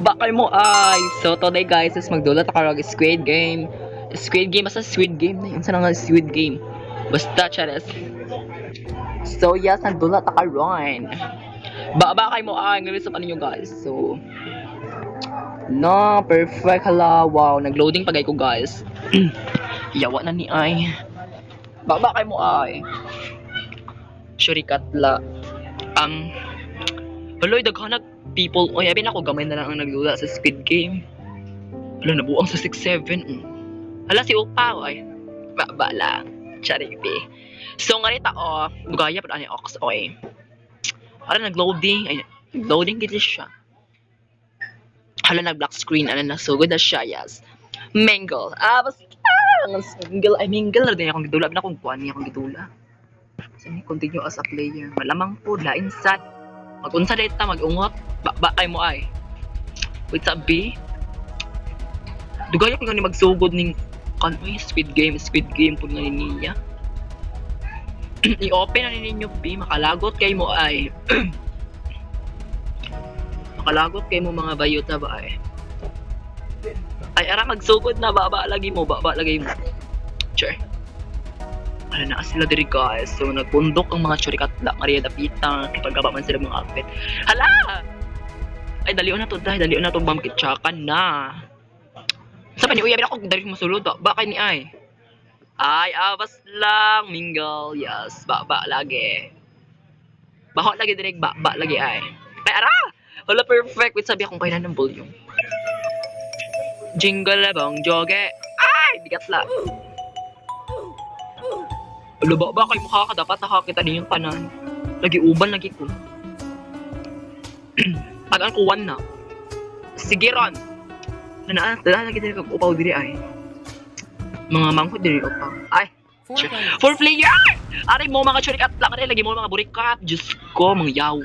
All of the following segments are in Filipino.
Bakal mo ay. So today guys is magdulot ako ng Squid Game. Squid Game basta Squid Game na yun. Saan nga Squid Game? Basta chares. So yes, nagdulot ako ron. Bakal mo ay. Ngayon sa ano nyo guys. So no, perfect. Hala, wow. Nag-loading pagay ko guys. Yawa na ni ay. Bakal mo ay. Shurikatla. Haloy, daghanag people. Oy, abin ako gamay na lang ang naglula sa Squid Game. Hala, nabuang sa 6-7. Hala, si Upa, oy. Ba lang. Charity. So, nga rita, bugaya pa ani Ox, oy. Hala, nag-loading. Ay, nag-loading gito siya. Hala, nag-black screen. Hala, nasugod na siya, yes. Mingle. Basta. Mingle. Ay, mingle na din akong gidula. Abin akong kuhan niya akong gidula. So, continue as a player. Malamang po, lain sad. Mag-unsa data, mag-ungot. Bakay mo ay. Wait sa B. Dugaya ko nga ni magsugod ning kanoy, Squid Game po nga niya. I-open na ninyo B, makalagot kay mo ay. Makalagot kay mo mga bayota ba ay. Ay ara magsugod na baba lagi mo. Sure. Ano na sila diri guys. So nagpundok ang mga churikatla, Maria Dapita, pagkaba man sila mga outfit. Hala! Ay dalion na to, dalion na to bamkitsakan na. Sa pa ni uyabi ako dari masulod ba kay ni ay. Ay awas lang mingle. Yes, ba lagi. Baho lagi direk ba lagi ay. Ay ara! Wala perfect with sabi akong kailan ng volume. Jingle bang joge. Ay bigat la. Luba ba kay mukha ka dapat nakakita din yung tanan. Lagi uban lagi ko. Pagaan ko one na. Sige ron. Nanaan lagi diri kag upaw diri ay. Mga mangkot diri upaw. Ay. For player. Ari mo mga churikat lang lagi mo mga burikat. Diyos ko mga yaw.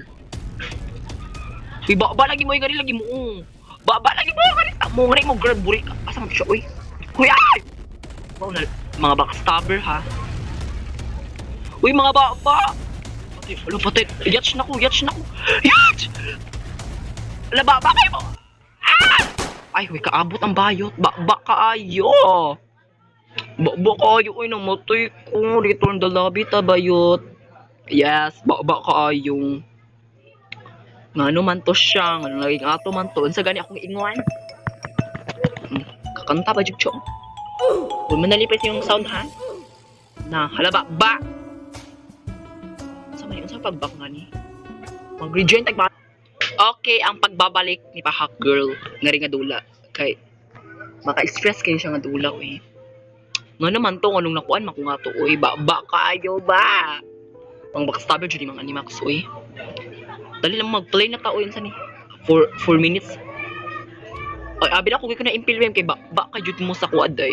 Uy, ba lagi mo yung lagi mo. Ba lagi mo gari mo ngari mo girl burikat. Asa mo siya uy. Uy ay. Wow na mga backstabber ha. Uy mga baba! Ano patay? Yatch na ko! Yatch! Ala baba kayo mo! Ah! Ay, uy kaabot ang bayot! Baba kaayo! Baba kaayo! Uy namatay ko! Return the lobby ta bayot! Yes! Baba kaayo! Ngano man to siya! Ngano naging ato man to! Unsa gani akong ingon? Kakanta ba jud siya? Uy manalipis yung sound ha? Na hala ba! Sa pagbak nga ni mag-rejoin tagba. Okay, ang pagbabalik ni Pahak Girl nga rin nga dula kay maka-stress kayo siya nga dula eh. Nga naman to nganong nakuan mako nga to oy ba kaayo ba. Ang backstabber jud mga animax oy. Dali lang mag-play na ta oy sa ni 4 minutes. Ay abi na ko na impilwem kay ba jud mo sa kuad ay.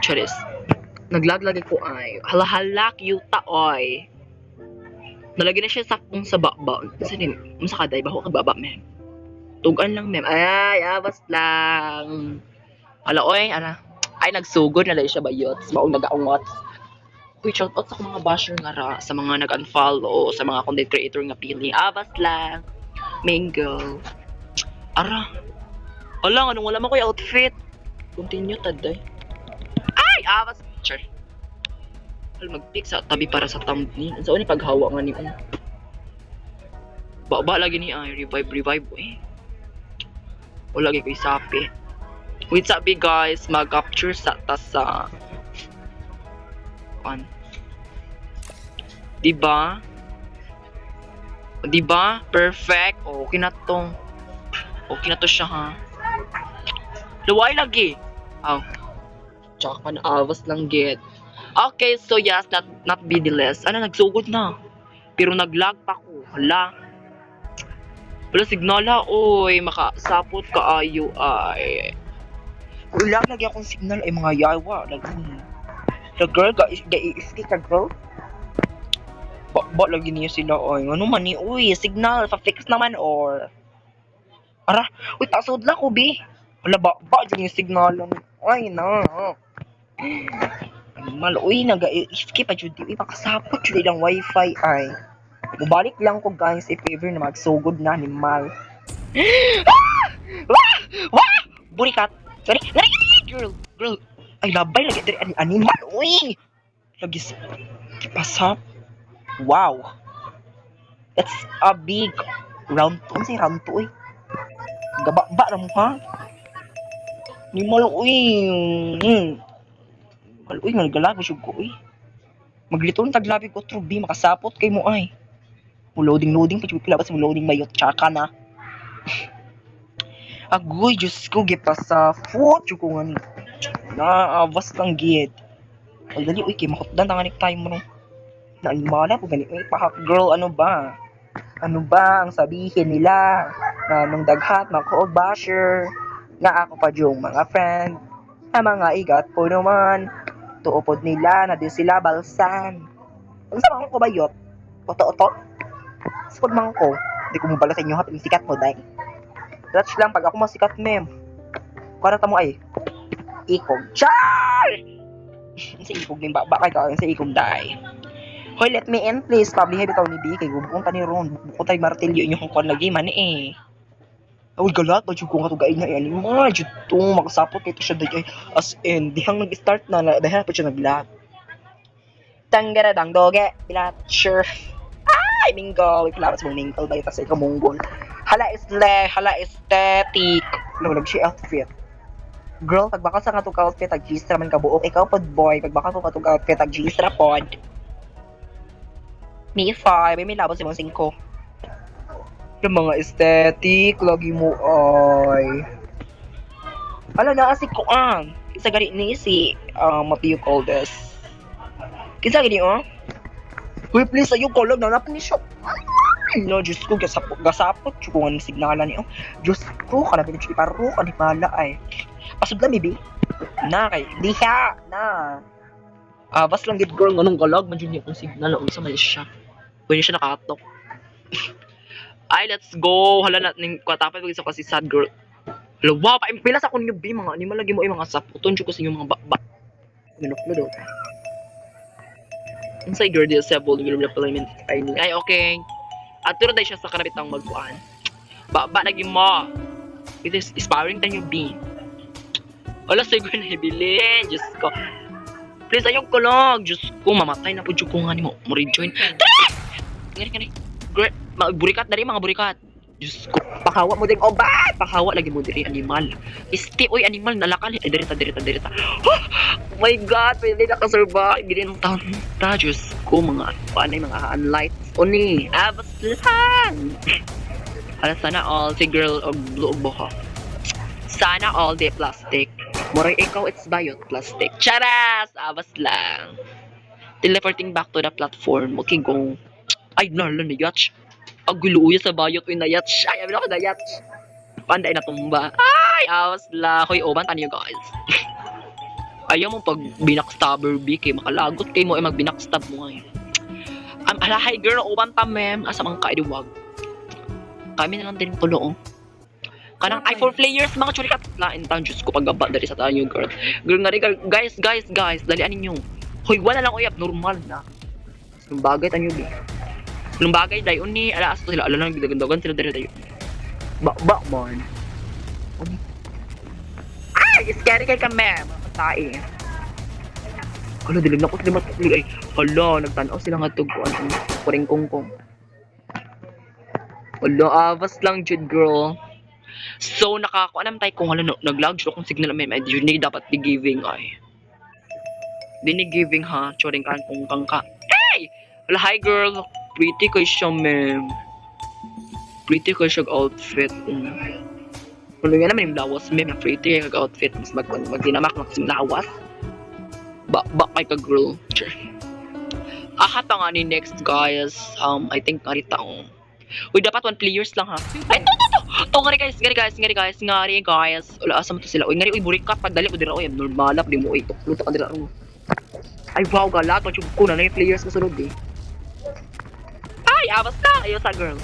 Charis. Naglaglag ko ay hala cute oy. Nalagyan na siya sa baba. Kasi sa kaday, baho ka baba, mem. Tugan lang, mem. Ay, abas lang. Ala, oy, ala. Ay, nagsugod na lang siya bayot. Sa maong nag-aungot. Uy, shout out sa mga basher nga ra. Sa mga nag-unfollow. Sa mga content creator nga pili. Abas lang. Mango. Ara. Ala, anong wala mo ko yung outfit. Continue, taday. Ay, abas. Sure. Mag-pick sa tabi para sa thumbnail. Sa ni paghawa nga ni Baba lagi ni ay revive eh. Wala lagi ko isapi. Wait sabi guys, mag-capture sa tasa. Kan. Diba? Perfect. Okay na to. Okay na to siya ha. Luway lagi. Aw. Tsaka pa na awas lang get. Okay, so yes, not be the less. Ano, nagsugod na. Pero naglag pa ko. Hala. Wala signala, oy. Makasapot ka ayo ay. Wala lagi akong signal ay mga yawa. Lagi. The girl, ga-i-iski ka girl? Ba lagi niya sila oy. Ano man ni, uy, signal. Pa-fix naman or. Ara, uy, tasod lang ko, bi. Wala ba dyan yung signal. Ay, na. Uy, nag-skip pa jud di makasapot jud ilang wifi ay. Mubalik lang ko guys if ever na magsugod na animal. Wah! Burikat. Sorry. Girl. Girl. Ay, labay lagi dari animal. Uy! Lagi pasap. Wow. That's a big round 2. Ano say round 2 eh? Gaba-ba na mo ha? Animal uy. Uy, nagalabi siya ko uy. Magliton taglabi ko trubi makasapot kay mo ay. Loading pa pila ba sa loading mayot tsaka na. Agoy, Diyos ko, gipasa foot ko nga ni. Naabas lang gid. Dali, uy, kay makutdan tanganik tayo mo no. Naanimala po ganit. Uy, pahak girl, ano ba? Ano ba ang sabihin nila? Na nung daghat, mga basher, nga ako pa yung mga friend, na mga igat po naman, tuupod nila na di sila balsan. Ano sa mga ko bayot? Oto-oto? Sipod mga ko, di ko mabala sa inyo ha, sikat mo, day. That's lang, pag ako masikat, mem. Karata mo ay, ikog. Char! Sa ikog din, baka ka, sa ikog, day. Hoy, let me in, please. Pabli bitaw ni B. Kay gubukong tani ron. Bukong tayo martilyo inyong kung lagi man eh. Uy, galat. Ba't yung kung katugain niya. Yan, ma, dito. Makasapot ito siya day. As in, dihang nag-start na. Dahil pa siya nag-lag. Tanggaradang doge. Bilat. Sure. Ay, mingle. Kailangan mong mingle ba ito sa ikaw monggol. Hala aesthetic. Nawalag siya outfit. Girl, pagbaka sa katong outfit, ag-gistra man ka buok. Ikaw pod boy, pagbaka sa katong outfit, ag-gistra pod. Me 5, may labas yung mga 5. Yung mga aesthetic, lagi mo ay. Ala na, asi ko ang. Kisa gani ni si, what do you call this? Kisa gani Uy, please, ayun ko lang, nanap ni shop. No, Diyos ko, gasapot, ko ang signalan niyo. Diyos ko, kanapin niyo, iparo, kanipala ay. Pasod lang, baby. Na, kay, diha, na. Bas lang gid girl nganong galag man jud akong signal unsa man siya. Pwede siya nakatok. Ay, let's go. Hala na ning kwatapan pag isa kasi sad girl. Lawa pa impila sa kun yung B mga animal lagi mo ay mga saputon jud ko sa inyong mga baba. Ginoklo daw. Inside girl this sebol will replement ay okay. Aturo dai siya sa kanabitang magkuan. Ba lagi mo. It is inspiring tan yung B. Wala siguro na ibilin. Diyos ko. Please, ayong kulog. Diyos ko, mamatay na po dyan ko nga ni mo. Mo-rejoin. Ngari. Great. Burikat dari mga burikat. Diyos ko. Pakawa mo din. Oh, ba? Pakawa lagi mo diri animal. Isti, oy, animal. Nalakal. Ay, dirita. Oh my God. Pwede nakasurvive. Gini ng taon. Diyos ko, mga panay, mga unlights. Oni. Abas lang. Hala, sana all. Si girl of blue boha. Sana all day plastic. Moray ikaw, it's bayot plastic. Charas! Abas lang. Teleporting back to the platform. Okay, go. Ay, nala na yatch. Aguluya sa bayot. Uy, na yatch. Ay, abila ko na yatch. Panday na tumba. Ay, abas lang. Hoy, oban, taniyo guys. Ayaw mo pag binakstabber, B, kay makalagot kay mo ay magbinakstab mo ngayon. Alahay, girl, oban ta, mem. Asa mga kaidiwag. Kami na lang din pulo, oh. Kanang i4 players mga churikat lain taon Diyos ko paggaba dari sa tayo girl. Girl nga rin guys dalian ninyo. Hoy wala lang oyap normal na. Yung bagay tanyo bi. Yung bagay dayon ni alas to sila ala lang gidagandagan sila dari tayo. Ba man. Ay scary kay ka ma'am. Tae. Hala dilig na ko sila matuli ay. Hala nagtanaw sila nga tug kuan kuring kongkong. Hala awas lang jud girl. So, nakakuha naman tayo kung nag-log siya kung signal may hindi dapat di giving ay. Di ni giving ha, choring kan kung kangka. Hey! Wala, hi girl! Pretty kayo siya, ma'am. Pretty kayo siya outfit. Wala nga naman yung lawas, ma'am. Pretty kayo outfit. Mas magdinamak na kasing lawas. Ba kay ka girl. Aha pa nga ni next guys. I think karita ang uy, dapat 1 players lang ha. Ay, to ngari guys. Wala, asa mo to sila. Uy, ngari, uy, burikat. Pagdali ko dira, uy, normalap, di mo, uy, tukluto ka dira. Ay, wow, galat. Machub ko na yung players kasunod, eh. Ay, abas ka. Ayaw sa girl.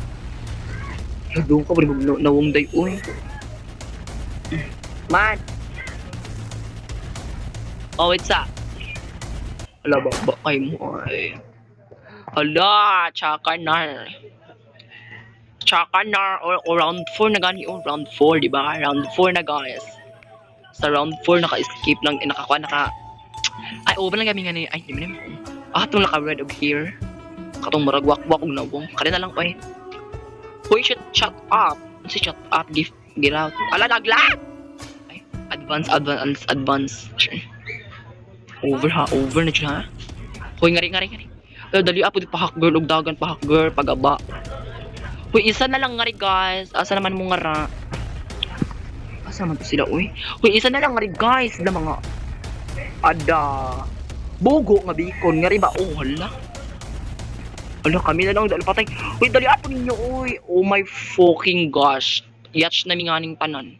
Doon ka, bari mo, nawungday, uy. Man. Oh, wait sa. Hala, ba kayo mo, ay. Hala, tsaka na. tsaka na, or round 4 na gani, round 4, di ba? Round 4 na, guys. Sa round 4, naka-escape lang, ay, over lang kami nga ni, ay, di mo naman. Itong naka-red over here. Katong maragwak-wak, nawong. Kanina lang, oy. Hoy, shut up. Si shut up, get out. Ala, naglag! Ay, advance. Over na dyan, ha? Hoy, ngari. Dali apo di pahak girl, ug dagan pahak girl, pagaba. Hoy, isa na lang ngari, guys. Asa naman mo ngara? Asa naman to sila, uy? Hoy, isa na lang ngari, guys. Na mga ada. Bogo nga bikon, ngari ba? Oh, hala. Hala, kami na lang dali patay. Hoy, dali apo ninyo, uy. Oh my fucking gosh. Yatch na minganing tanan.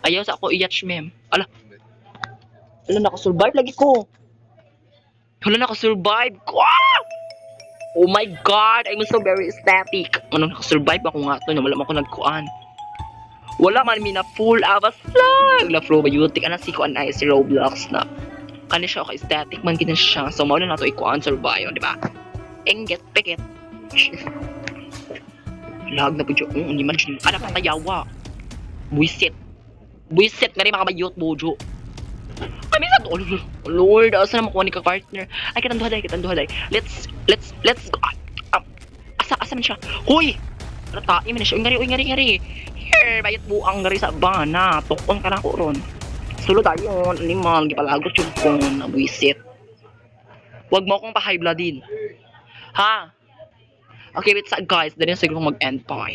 Ayaw sa ako i-yatch, ma'am. Ala, nakasurvive lagi ko. Nakasurvive ko. Oh my god, I'm so very ecstatic. Nakasurvive ako nga to, wala man ako nagkuan. Wala man mina full avas lang. La-flow ba yutik, si kuan ay si Roblox na. Kani siya ako ecstatic man gina siya. So, mawala na to ikuan survive, di ba? Engget, peket. Lag na po dyan. Hindi man dyan. Patayawa. Buisit, nga rin makabayot, bojo. Kami sa to, Lord, asa na makuha ni ka-partner. Ay, kitanduhaday. Let's go. Asa man siya? Hoy! Ratain man na siya. Ngari. Here, bayot buang ngari sa bana. Tukon ka na ko ron. Sulod tayo, animal. Gipalagot yung phone. Nabuisit. Huwag mo akong pa-high bloodin. Ha? Okay, wait, guys. Dali na siguro mag-end pa.